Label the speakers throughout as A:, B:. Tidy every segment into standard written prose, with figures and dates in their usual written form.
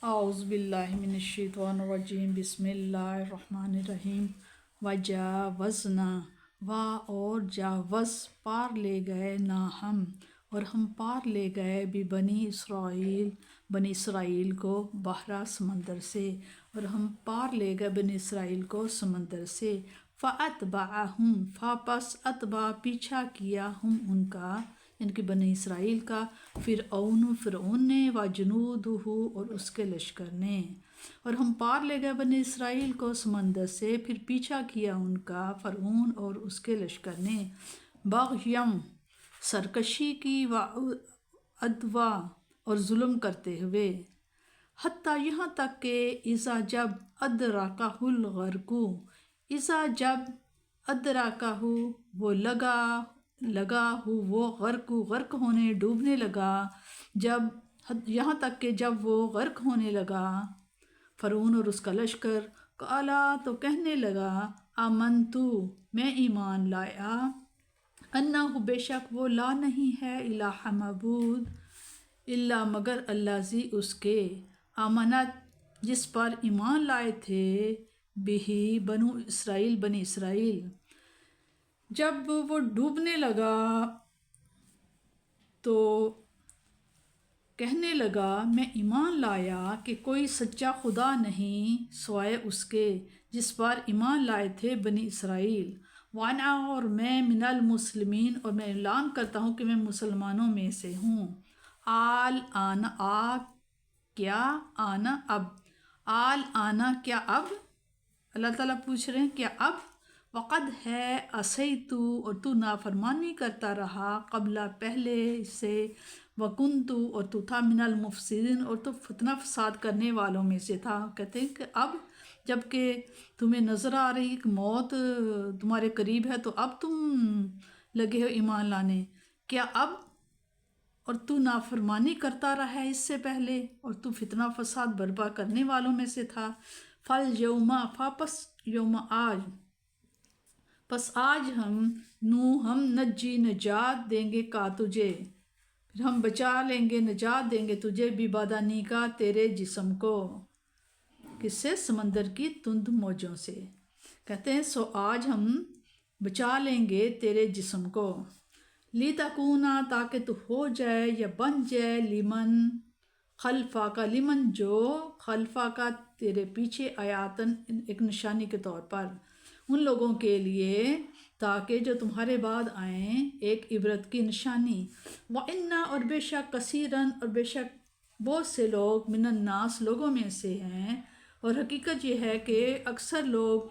A: اعوذ باللہ من الشیطان الرجیم بسم اللہ الرحمن الرحیم وجاوزنا اور جاوز پار لے گئے نا ہم، اور ہم پار لے گئے بھی بنی اسرائیل کو بحرا سمندر سے، اور ہم پار لے گئے بنی اسرائیل کو سمندر سے۔ فَأَتْبَعَهُمْ پس اتباع پیچھا کیا ہم ان کا، ان کی بنی اسرائیل کا، فرعون نے وجنودہ اور اس کے لشکر نے، اور ہم پار لے گئے بنی اسرائیل کو سمندر سے، پھر پیچھا کیا ان کا فرعون اور اس کے لشکر نے، بغیم سرکشی کی، وعدوا اور ظلم کرتے ہوئے، حتیٰ یہاں تک کہ اذا جب ادرکہ الغرق، اذا جب ادرکہ وہ لگا وہ غرق ہونے، ڈوبنے لگا، یہاں تک کہ جب وہ غرق ہونے لگا فرعون اور اس کا لشکر، قالا تو کہنے لگا، آمنتو میں ایمان لایا، انہ بے شک وہ لا نہیں ہے الہ معبود الا مگر الذی اس کے، آمنت جس پر ایمان لائے تھے، بہی بنی اسرائیل۔ جب وہ ڈوبنے لگا تو کہنے لگا، میں ایمان لایا کہ کوئی سچا خدا نہیں سوائے اس کے جس پر ایمان لائے تھے بنی اسرائیل، وانا اور میں من المسلمین اور میں اعلان کرتا ہوں کہ میں مسلمانوں میں سے ہوں۔ کیا اب اللہ تعالیٰ پوچھ رہے ہیں کیا اب، وقد ہے عصیتو اور تو نافرمانی کرتا رہا، قبل پہلے سے، وکنتو اور تو تھا من المفسدین اور تو فتنہ فساد کرنے والوں میں سے تھا۔ کہتے ہیں کہ اب جب کہ تمہیں نظر آ رہی کہ موت تمہارے قریب ہے تو اب تم لگے ہو ایمان لانے، کیا اب، اور تو نافرمانی کرتا رہا ہے اس سے پہلے، اور تو فتنہ فساد برپا کرنے والوں میں سے تھا۔ پس یوم آج، پس آج ہم نجی نجات دیں گے کا تجھے، پھر ہم بچا لیں گے، نجات دیں گے تجھے، بدنی کا تیرے جسم کو، کس سے، سمندر کی تند موجوں سے۔ کہتے ہیں سو آج ہم بچا لیں گے تیرے جسم کو، لِتَكُونَ تاکہ تو ہو جائے یا بن جائے، لمن خلفا کا، لمن جو خلفا کا تیرے پیچھے، آیاتن ایک نشانی کے طور پر، ان لوگوں کے لیے تاکہ جو تمہارے بعد آئیں، ایک عبرت کی نشانی۔ وَإِنَّ اور بے شک، کثیراً اور بے شک بہت سے لوگ، من الناس لوگوں میں سے ہیں، اور حقیقت یہ ہے کہ اکثر لوگ،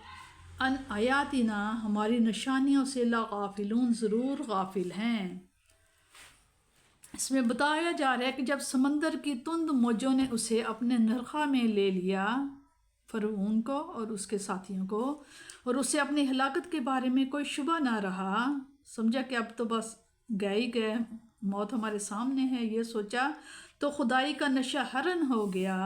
A: ان آیاتنا ہماری نشانیوں سے، لغافلون ضرور غافل ہیں۔ اس میں بتایا جا رہا ہے کہ جب سمندر کی تند موجوں نے اسے اپنے نرخہ میں لے لیا، فرعون کو اور اس کے ساتھیوں کو، اور اسے اپنی ہلاکت کے بارے میں کوئی شبہ نہ رہا، سمجھا کہ اب تو بس گئے ہی گئے، موت ہمارے سامنے ہے، یہ سوچا، تو خدائی کا نشہ حرن ہو گیا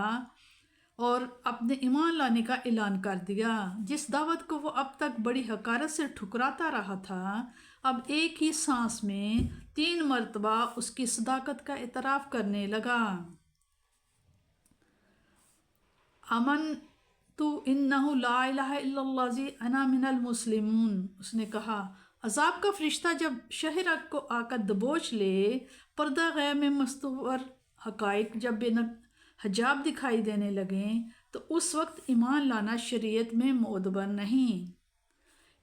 A: اور اپنے ایمان لانے کا اعلان کر دیا۔ جس دعوت کو وہ اب تک بڑی حقارت سے ٹھکراتا رہا تھا، اب ایک ہی سانس میں 3 مرتبہ اس کی صداقت کا اعتراف کرنے لگا۔ آمنتُ انہ لا الہ الا الذی انا من المسلمون، اس نے کہا، عذاب کا فرشتہ جب شہر کو آ کر دبوچ لے، پردہ غیب میں مستور حقائق جب بے حجاب دکھائی دینے لگیں، تو اس وقت ایمان لانا شریعت میں معتبر نہیں۔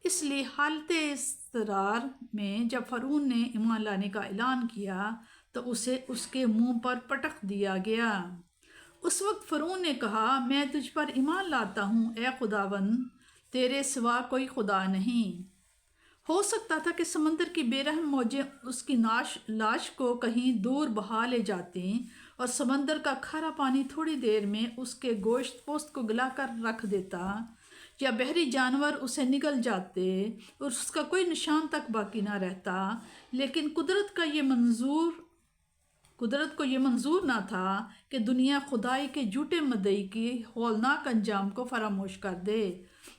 A: اس لیے حالت اضطرار میں جب فرعون نے ایمان لانے کا اعلان کیا تو اسے اس کے منہ پر پٹخ دیا گیا۔ اس وقت فرعون نے کہا، میں تجھ پر ایمان لاتا ہوں اے خداوند، تیرے سوا کوئی خدا نہیں۔ ہو سکتا تھا کہ سمندر کی بے رحم موجیں اس کی لاش کو کہیں دور بہا لے جاتی اور سمندر کا کھارا پانی تھوڑی دیر میں اس کے گوشت پوست کو گلا کر رکھ دیتا، یا بحری جانور اسے نگل جاتے اور اس کا کوئی نشان تک باقی نہ رہتا، لیکن قدرت کو یہ منظور نہ تھا کہ دنیا خدائی کے جھوٹے مدعی کی ہولناک انجام کو فراموش کر دے،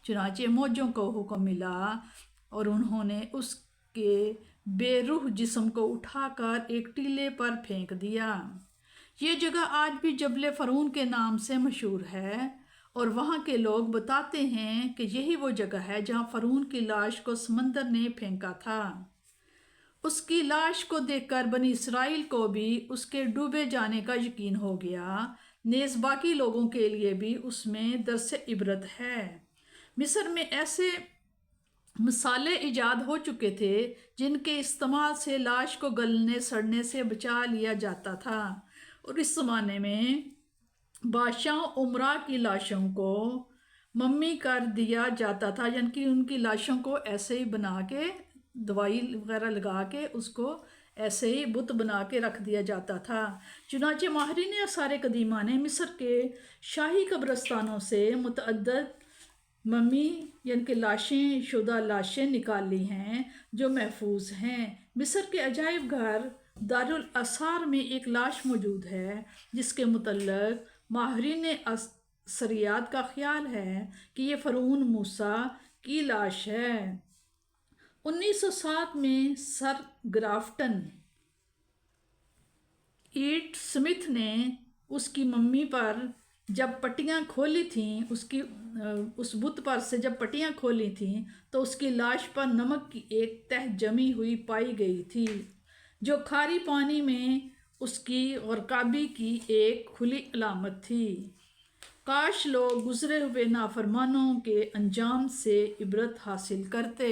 A: چنانچہ موجوں کو حکم ملا اور انہوں نے اس کے بے روح جسم کو اٹھا کر ایک ٹیلے پر پھینک دیا۔ یہ جگہ آج بھی جبل فرعون کے نام سے مشہور ہے اور وہاں کے لوگ بتاتے ہیں کہ یہی وہ جگہ ہے جہاں فرعون کی لاش کو سمندر نے پھینکا تھا۔ اس کی لاش کو دیکھ کر بنی اسرائیل کو بھی اس کے ڈوبے جانے کا یقین ہو گیا، نیز باقی لوگوں کے لیے بھی اس میں درس عبرت ہے۔ مصر میں ایسے مسالے ایجاد ہو چکے تھے جن کے استعمال سے لاش کو گلنے سڑنے سے بچا لیا جاتا تھا، اور اس زمانے میں بادشاہوں عمرا کی لاشوں کو ممی کر دیا جاتا تھا، یعنی کہ ان کی لاشوں کو ایسے ہی بنا کے دوائی وغیرہ لگا کے اس کو ایسے ہی بت بنا کے رکھ دیا جاتا تھا۔ چنانچہ ماہرین آثار قدیمہ نے مصر کے شاہی قبرستانوں سے متعدد ممی یعنی کہ لاشیں شدہ لاشیں نکال لی ہیں جو محفوظ ہیں۔ مصر کے عجائب گھر دارالاثار میں ایک لاش موجود ہے جس کے متعلق ماہرین اثریات کا خیال ہے کہ یہ فرعون موسیٰ کی لاش ہے۔ 1907 میں سر گرافٹن ایٹ سمتھ نے اس کی ممی پر جب پٹیاں کھولی تھیں اس بت پر سے جب پٹیاں کھولی تھیں تو اس کی لاش پر نمک کی ایک تہ جمی ہوئی پائی گئی تھی جو کھاری پانی میں اس کی غرقابی کی ایک کھلی علامت تھی۔ کاش لوگ گزرے ہوئے نافرمانوں کے انجام سے عبرت حاصل کرتے۔